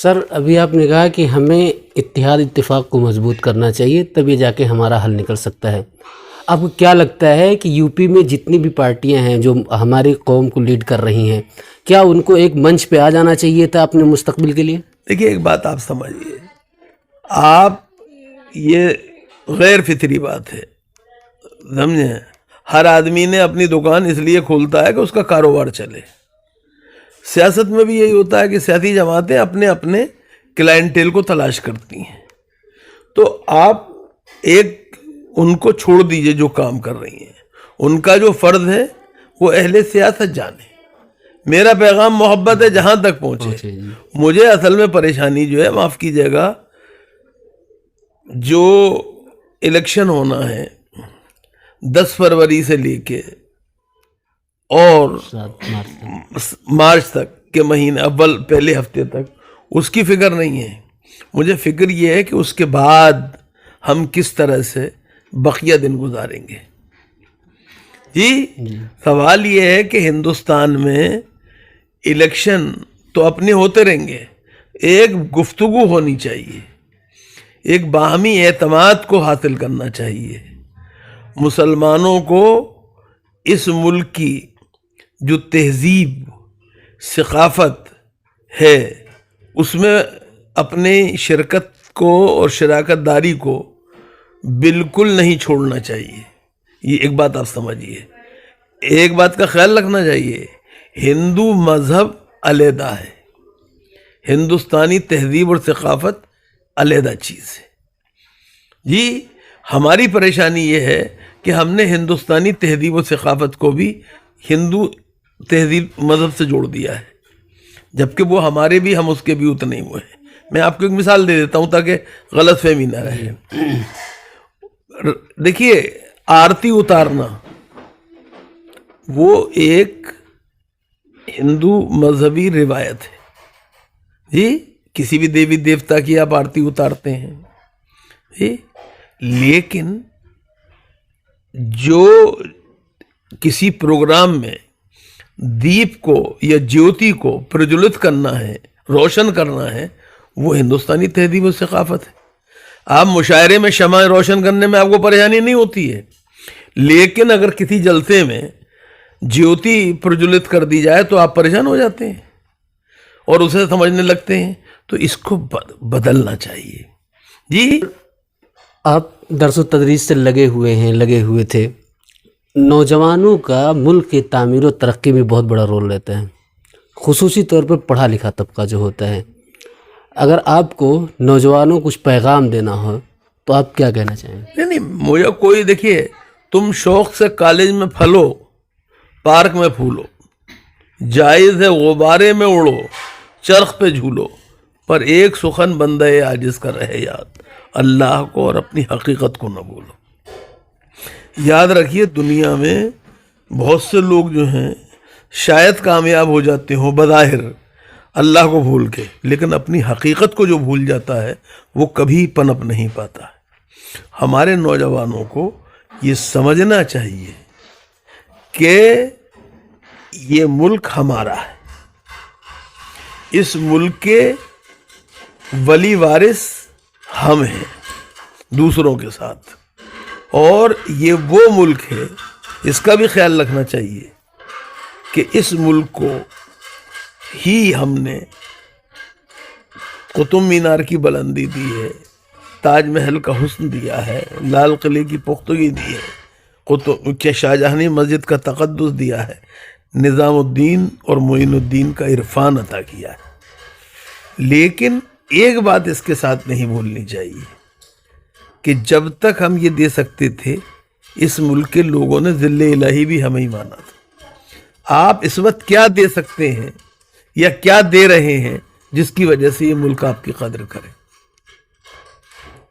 سر ابھی آپ نے کہا کہ ہمیں اتحاد اتفاق کو مضبوط کرنا چاہیے، تب یہ جا کے ہمارا حل نکل سکتا ہے۔ آپ کو کیا لگتا ہے کہ یو پی میں جتنی بھی پارٹیاں ہیں جو ہماری قوم کو لیڈ کر رہی ہیں، کیا ان کو ایک منچ پہ آ جانا چاہیے تھا اپنے مستقبل کے لیے؟ دیکھیے ایک بات آپ سمجھیے، آپ یہ غیر فطری بات ہے، سمجھیں؟ ہر آدمی نے اپنی دکان اس لیے کھولتا ہے کہ اس کا کاروبار چلے۔ سیاست میں بھی یہی ہوتا ہے کہ سیاسی جماعتیں اپنے اپنے کلائنٹیل کو تلاش کرتی ہیں، تو آپ ایک ان کو چھوڑ دیجئے جو کام کر رہی ہیں، ان کا جو فرض ہے وہ اہل سیاست جانے۔ میرا پیغام محبت ہے جہاں تک پہنچے۔ مجھے اصل میں پریشانی جو ہے، معاف کیجیے گا، جو الیکشن ہونا ہے 10 فروری سے لے کے اور مارچ تک کے مہینے اول پہلے ہفتے تک، اس کی فکر نہیں ہے۔ مجھے فکر یہ ہے کہ اس کے بعد ہم کس طرح سے بقیہ دن گزاریں گے۔ جی سوال یہ ہے کہ ہندوستان میں الیکشن تو اپنے ہوتے رہیں گے، ایک گفتگو ہونی چاہیے، ایک باہمی اعتماد کو حاصل کرنا چاہیے۔ مسلمانوں کو اس ملک کی جو تہذیب ثقافت ہے اس میں اپنے شرکت کو اور شراکت داری کو بالکل نہیں چھوڑنا چاہیے۔ یہ ایک بات آپ سمجھیے، ایک بات کا خیال رکھنا چاہیے، ہندو مذہب علیحدہ ہے، ہندوستانی تہذیب اور ثقافت علیحدہ چیز ہے۔ جی ہماری پریشانی یہ ہے کہ ہم نے ہندوستانی تہذیب و ثقافت کو بھی ہندو تہذیب مذہب سے جوڑ دیا ہے، جبکہ وہ ہمارے بھی، ہم اس کے بھی اتنے ہی ہوئے ہیں۔ میں آپ کو ایک مثال دے دیتا ہوں تاکہ غلط فہمی نہ رہے۔ دیکھیے آرتی اتارنا وہ ایک ہندو مذہبی روایت ہے، جی کسی بھی دیوی دیوتا کی آپ آرتی اتارتے ہیں، جی لیکن جو کسی پروگرام میں دیپ کو یا جیوتی کو پرجولت کرنا ہے، روشن کرنا ہے، وہ ہندوستانی تہذیب و ثقافت ہے۔ آپ مشاعرے میں شمع روشن کرنے میں آپ کو پریشانی نہیں ہوتی ہے، لیکن اگر کسی جلسے میں جیوتی پرجولت کر دی جائے تو آپ پریشان ہو جاتے ہیں اور اسے سمجھنے لگتے ہیں، تو اس کو بدلنا چاہیے۔ جی آپ درس و تدریس سے لگے ہوئے تھے، نوجوانوں کا ملک کی تعمیر و ترقی میں بہت بڑا رول رہتا ہے، خصوصی طور پر پڑھا لکھا طبقہ جو ہوتا ہے۔ اگر آپ کو نوجوانوں کو کچھ پیغام دینا ہو تو آپ کیا کہنا چاہیں؟ نہیں مجھے کوئی، دیکھیے تم شوق سے کالج میں پھلو، پارک میں پھولو، جائز ہے غبارے میں اڑو، چرخ پہ جھولو، پر ایک سخن بندہ عاجز کا رہے یاد، اللہ کو اور اپنی حقیقت کو نہ بھولو۔ یاد رکھیے دنیا میں بہت سے لوگ جو ہیں شاید کامیاب ہو جاتے ہوں بظاہر اللہ کو بھول کے، لیکن اپنی حقیقت کو جو بھول جاتا ہے وہ کبھی پنپ نہیں پاتا ہے۔ ہمارے نوجوانوں کو یہ سمجھنا چاہیے کہ یہ ملک ہمارا ہے، اس ملک کے ولی وارث ہم ہیں دوسروں کے ساتھ، اور یہ وہ ملک ہے، اس کا بھی خیال رکھنا چاہیے کہ اس ملک کو ہی ہم نے قطب مینار کی بلندی دی ہے، تاج محل کا حسن دیا ہے، لال قلعے کی پختگی دی ہے، کہ شاہجہانی مسجد کا تقدس دیا ہے، نظام الدین اور معین الدین کا عرفان عطا کیا ہے۔ لیکن ایک بات اس کے ساتھ نہیں بھولنی چاہیے کہ جب تک ہم یہ دے سکتے تھے، اس ملک کے لوگوں نے ذل الہی بھی ہمیں ہی مانا تھا۔ آپ اس وقت کیا دے سکتے ہیں یا کیا دے رہے ہیں جس کی وجہ سے یہ ملک آپ کی قدر کرے؟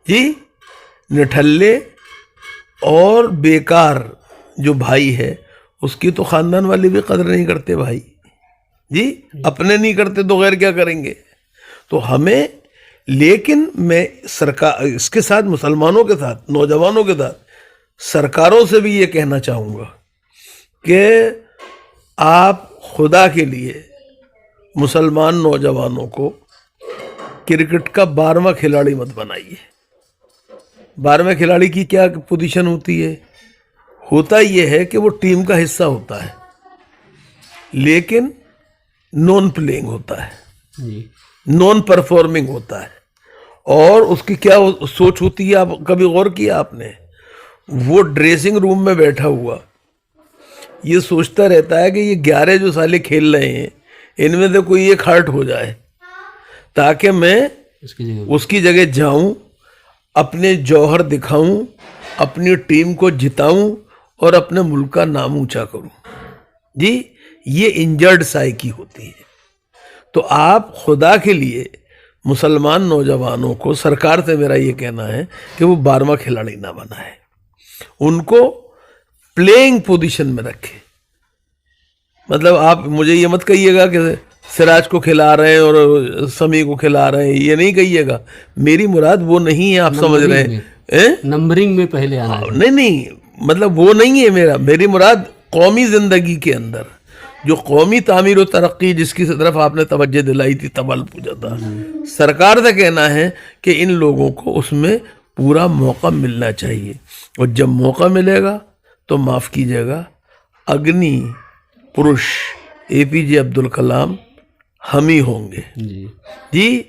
جی نٹھلے اور بیکار جو بھائی ہے اس کی تو خاندان والے بھی قدر نہیں کرتے بھائی، جی اپنے نہیں کرتے تو غیر کیا کریں گے؟ تو ہمیں، لیکن میں سرکار اس کے ساتھ، مسلمانوں کے ساتھ، نوجوانوں کے ساتھ سرکاروں سے بھی یہ کہنا چاہوں گا کہ آپ خدا کے لیے مسلمان نوجوانوں کو کرکٹ کا 12واں کھلاڑی مت بنائیے۔ 12ویں کھلاڑی کی کیا پوزیشن ہوتی ہے؟ ہوتا یہ ہے کہ وہ ٹیم کا حصہ ہوتا ہے لیکن نان پلینگ ہوتا ہے، جی نان پرفارمنگ ہوتا ہے، اور اس کی کیا سوچ ہوتی ہے؟ آپ کبھی غور کیا آپ نے؟ وہ ڈریسنگ روم میں بیٹھا ہوا یہ سوچتا رہتا ہے کہ یہ 11 جو سالے کھیل رہے ہیں ان میں سے کوئی ایک ہرٹ ہو جائے تاکہ میں اس کی جگہ جاؤں، اپنے جوہر دکھاؤں، اپنی ٹیم کو جتاؤں اور اپنے ملک کا نام اونچا کروں۔ جی یہ انجرڈ سائیکی ہوتی ہے۔ تو آپ خدا کے لیے مسلمان نوجوانوں کو، سرکار سے میرا یہ کہنا ہے کہ وہ 12واں کھلاڑی نہ بنائے، ان کو پلینگ پوزیشن میں رکھے۔ مطلب آپ مجھے یہ مت کہیے گا کہ سراج کو کھلا رہے ہیں اور سمی کو کھلا رہے ہیں، یہ نہیں کہیے گا، میری مراد وہ نہیں ہے، آپ سمجھ رہے ہیں نمبرنگ میں پہلے آنا ہے۔ نہیں مطلب وہ نہیں ہے میری مراد قومی زندگی کے اندر جو قومی تعمیر و ترقی جس کی طرف آپ نے توجہ دلائی تھی، تبل پوجا تھا، سرکار سے کہنا ہے کہ ان لوگوں کو اس میں پورا موقع ملنا چاہیے، اور جب موقع ملے گا تو معاف کیجیے گا اگنی پروش اے پی جے عبد الکلام ہم ہی ہوں گے۔ جی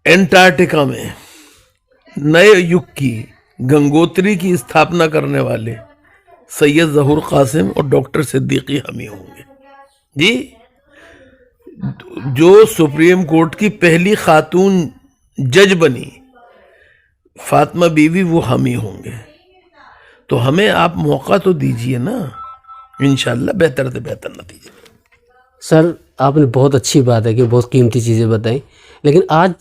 انٹارکٹیکا میں نئے یگ کی گنگوتری کی استھاپنا کرنے والے سید ظہور قاسم اور ڈاکٹر صدیقی ہم ہی ہوں گے۔ جی جو سپریم کورٹ کی پہلی خاتون جج بنی فاطمہ بیوی وہ ہم ہی ہوں گے۔ تو ہمیں آپ موقع تو دیجئے نا، انشاءاللہ بہتر سے بہتر نتیجے۔ سر آپ نے بہت اچھی بات ہے کہ بہت قیمتی چیزیں بتائیں، لیکن آج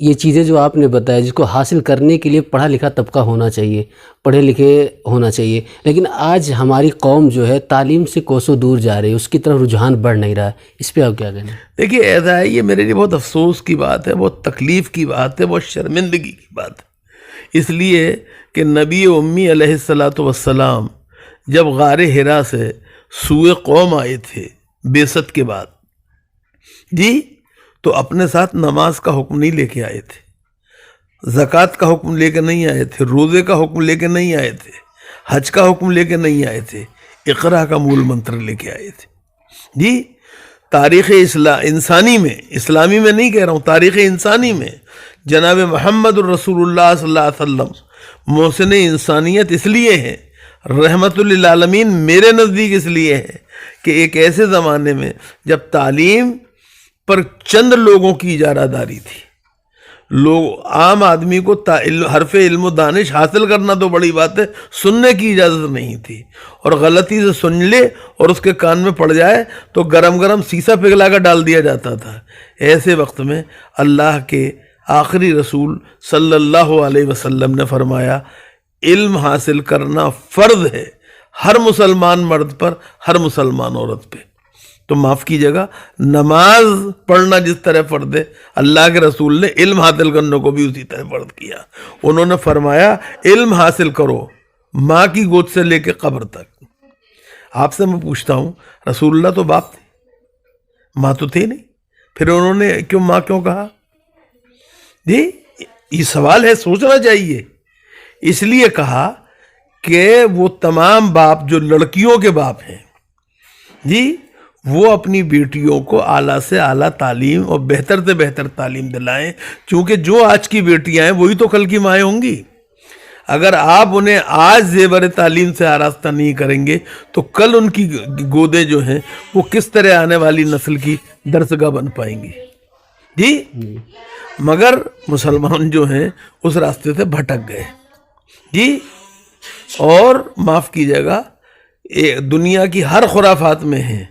یہ چیزیں جو آپ نے بتایا جس کو حاصل کرنے کے لیے پڑھا لکھا طبقہ ہونا چاہیے، پڑھے لکھے ہونا چاہیے، لیکن آج ہماری قوم جو ہے تعلیم سے کوسوں دور جا رہی ہے، اس کی طرف رجحان بڑھ نہیں رہا ہے، اس پہ آپ کیا کہنا ہے؟ دیکھیے ایسا ہے، یہ میرے لیے بہت افسوس کی بات ہے، بہت تکلیف کی بات ہے، بہت شرمندگی کی بات ہے، اس لیے کہ نبی امی علیہ السلام جب غار حرا سے سوئے قوم آئے تھے بعثت کے بعد، جی تو اپنے ساتھ نماز کا حکم نہیں لے کے آئے تھے، زکوٰۃ کا حکم لے کے نہیں آئے تھے، روزے کا حکم لے کے نہیں آئے تھے، حج کا حکم لے کے نہیں آئے تھے، اقرا کا مول منتر لے کے آئے تھے۔ جی تاریخ انسانی میں، اسلامی میں نہیں کہہ رہا ہوں، تاریخ انسانی میں جناب محمد الرسول اللہ صلی اللہ علیہ وسلم محسن انسانیت اس لیے ہیں، رحمت للعالمین میرے نزدیک اس لیے ہے کہ ایک ایسے زمانے میں جب تعلیم پر چند لوگوں کی اجارہ داری تھی، لوگ عام آدمی کو حرف علم و دانش حاصل کرنا تو بڑی بات ہے، سننے کی اجازت نہیں تھی، اور غلطی سے سن لے اور اس کے کان میں پڑ جائے تو گرم گرم سیسا پگھلا کر ڈال دیا جاتا تھا۔ ایسے وقت میں اللہ کے آخری رسول صلی اللہ علیہ وسلم نے فرمایا علم حاصل کرنا فرض ہے ہر مسلمان مرد پر، ہر مسلمان عورت پہ۔ تو معاف کیجیے گا، نماز پڑھنا جس طرح فرض ہے، اللہ کے رسول نے علم حاصل کرنے کو بھی اسی طرح فرض کیا۔ انہوں نے فرمایا علم حاصل کرو ماں کی گود سے لے کے قبر تک۔ آپ سے میں پوچھتا ہوں، رسول اللہ تو باپ تھے، ماں تو تھے نہیں، پھر انہوں نے ماں کیوں کہا؟ جی یہ سوال ہے، سوچنا چاہیے۔ اس لیے کہا کہ وہ تمام باپ جو لڑکیوں کے باپ ہیں، جی وہ اپنی بیٹیوں کو اعلیٰ سے اعلیٰ تعلیم اور بہتر سے بہتر تعلیم دلائیں، چونکہ جو آج کی بیٹیاں ہیں وہی تو کل کی مائیں ہوں گی۔ اگر آپ انہیں آج زیور تعلیم سے آراستہ نہیں کریں گے تو کل ان کی گودیں جو ہیں وہ کس طرح آنے والی نسل کی درسگاہ بن پائیں گی؟ جی مگر مسلمان جو ہیں اس راستے سے بھٹک گئے۔ جی اور معاف کیجیے گا، دنیا کی ہر خرافات میں ہیں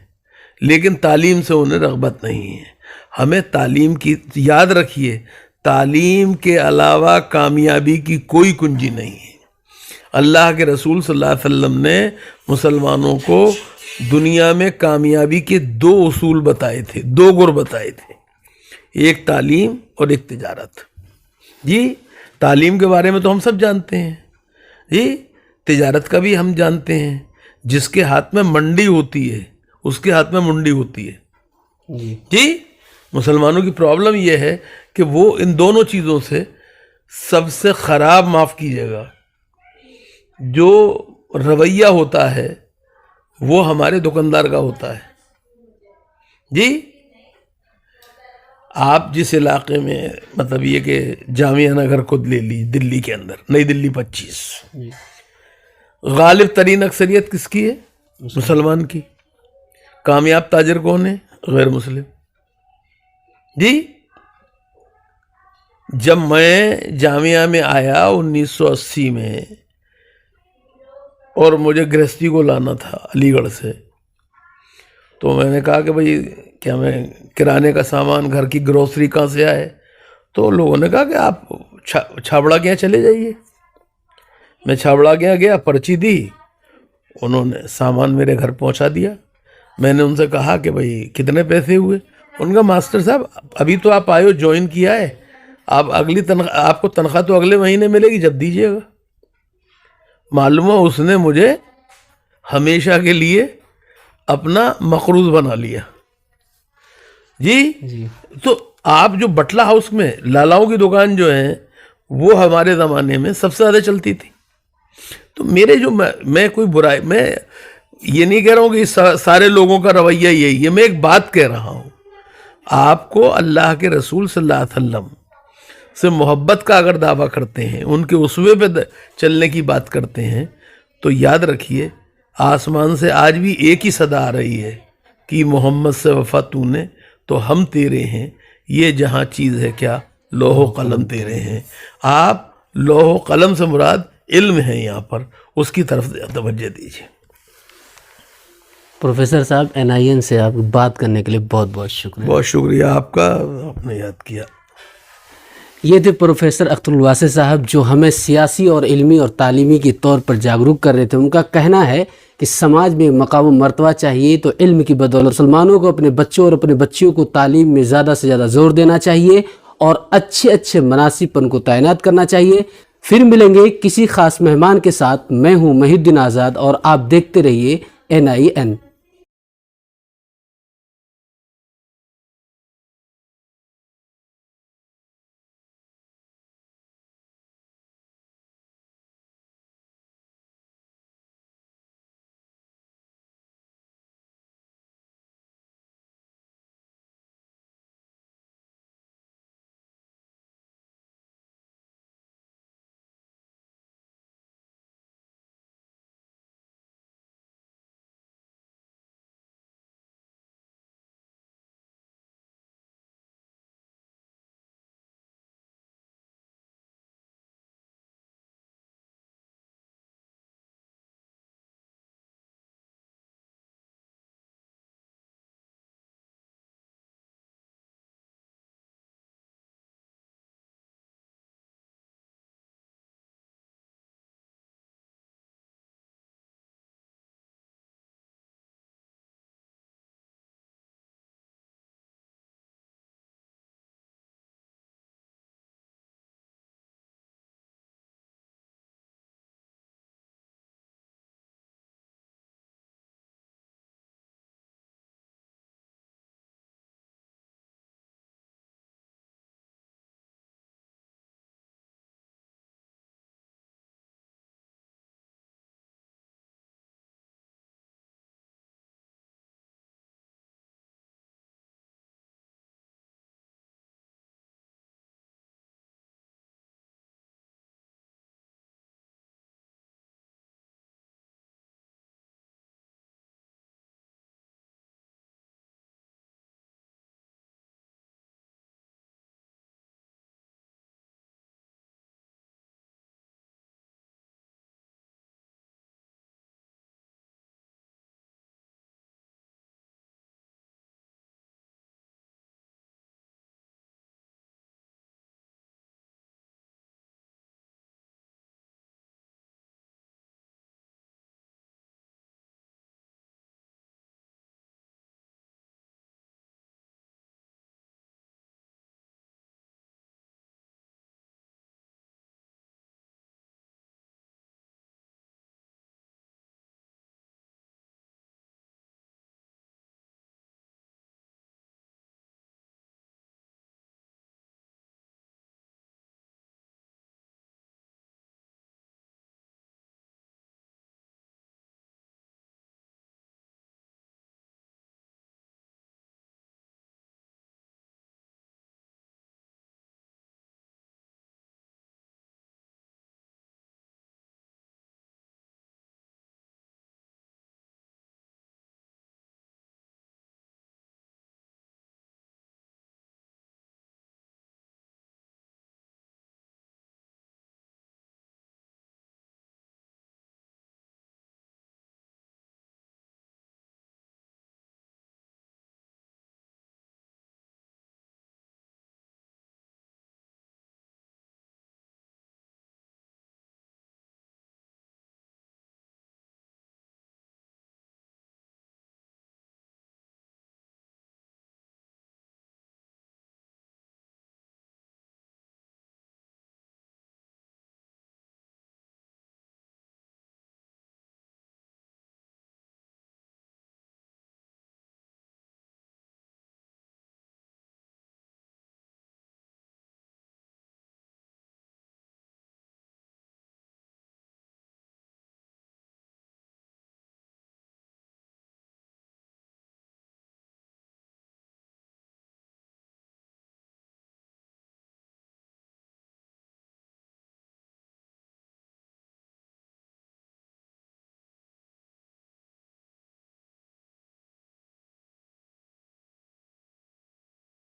لیکن تعلیم سے انہیں رغبت نہیں ہے۔ ہمیں تعلیم کی، یاد رکھیے، تعلیم کے علاوہ کامیابی کی کوئی کنجی نہیں ہے۔ اللہ کے رسول صلی اللہ علیہ وسلم نے مسلمانوں کو دنیا میں کامیابی کے 2 اصول بتائے تھے، 2 گر بتائے تھے، ایک تعلیم اور ایک تجارت۔ جی تعلیم کے بارے میں تو ہم سب جانتے ہیں، جی تجارت کا بھی ہم جانتے ہیں، جس کے ہاتھ میں منڈی ہوتی ہے اس کے ہاتھ میں منڈی ہوتی ہے۔ جی مسلمانوں کی پرابلم یہ ہے کہ وہ ان دونوں چیزوں سے سب سے خراب، معاف کیجیے گا، جو رویہ ہوتا ہے وہ ہمارے دکاندار کا ہوتا ہے. جی آپ جس علاقے میں، مطلب یہ کہ جامعہ نگر خود لے لی، دلی کے اندر، نئی دلی 25، غالب ترین اکثریت کس کی ہے؟ مسلمان کی. کامیاب تاجر کون ہے؟ غیر مسلم. جی جب میں جامعہ میں آیا 1980 میں، اور مجھے گرہستی کو لانا تھا علی گڑھ سے، تو میں نے کہا کہ بھئی کیا میں کرانے کا سامان، گھر کی گروسری کہاں سے آئے؟ تو لوگوں نے کہا کہ آپ چھابڑا کے یہاں چلے جائیے. میں چھابڑا کے یہاں گیا، پرچی دی، انہوں نے سامان میرے گھر پہنچا دیا. میں نے ان سے کہا کہ بھئی کتنے پیسے ہوئے؟ ان کا ماسٹر صاحب ابھی تو آپ آئے ہو، جوائن کیا ہے، آپ اگلی تنخواہ، آپ کو تنخواہ تو اگلے مہینے ملے گی، جب دیجیے گا. معلوم ہو اس نے مجھے ہمیشہ کے لیے اپنا مقروض بنا لیا. جی تو آپ جو بٹلہ ہاؤس میں لالاؤں کی دکان جو ہے وہ ہمارے زمانے میں سب سے زیادہ چلتی تھی. تو میرے جو میں کوئی برائی، میں یہ نہیں کہہ رہا ہوں کہ سارے لوگوں کا رویہ یہی ہے، میں ایک بات کہہ رہا ہوں. آپ کو اللہ کے رسول صلی اللہ علیہ وسلم سے محبت کا اگر دعویٰ کرتے ہیں، ان کے اسوے پہ چلنے کی بات کرتے ہیں، تو یاد رکھیے آسمان سے آج بھی ایک ہی صدا آ رہی ہے کہ محمد سے وفا تو نے، تو ہم تیرے ہیں، یہ جہاں چیز ہے کیا، لوح و قلم تیرے ہیں. آپ لوح و قلم سے مراد علم ہے، یہاں پر اس کی طرف توجہ دیجیے. پروفیسر صاحب NIN سے آپ بات کرنے کے لیے بہت بہت شکریہ. بہت شکریہ آپ کا، آپ نے یاد کیا. یہ تھے پروفیسر اختر الواسع صاحب، جو ہمیں سیاسی اور علمی اور تعلیمی کے طور پر جاگروک کر رہے تھے. ان کا کہنا ہے کہ سماج میں مقام و مرتبہ چاہیے تو علم کی بدولت مسلمانوں کو اپنے بچوں اور اپنے بچیوں کو تعلیم میں زیادہ سے زیادہ زور دینا چاہیے اور اچھے اچھے مناسب پر ان کو تعینات کرنا چاہیے. پھر ملیں گے کسی خاص مہمان کے ساتھ. میں ہوں محی الدین آزاد اور آپ دیکھتے رہیے NIN.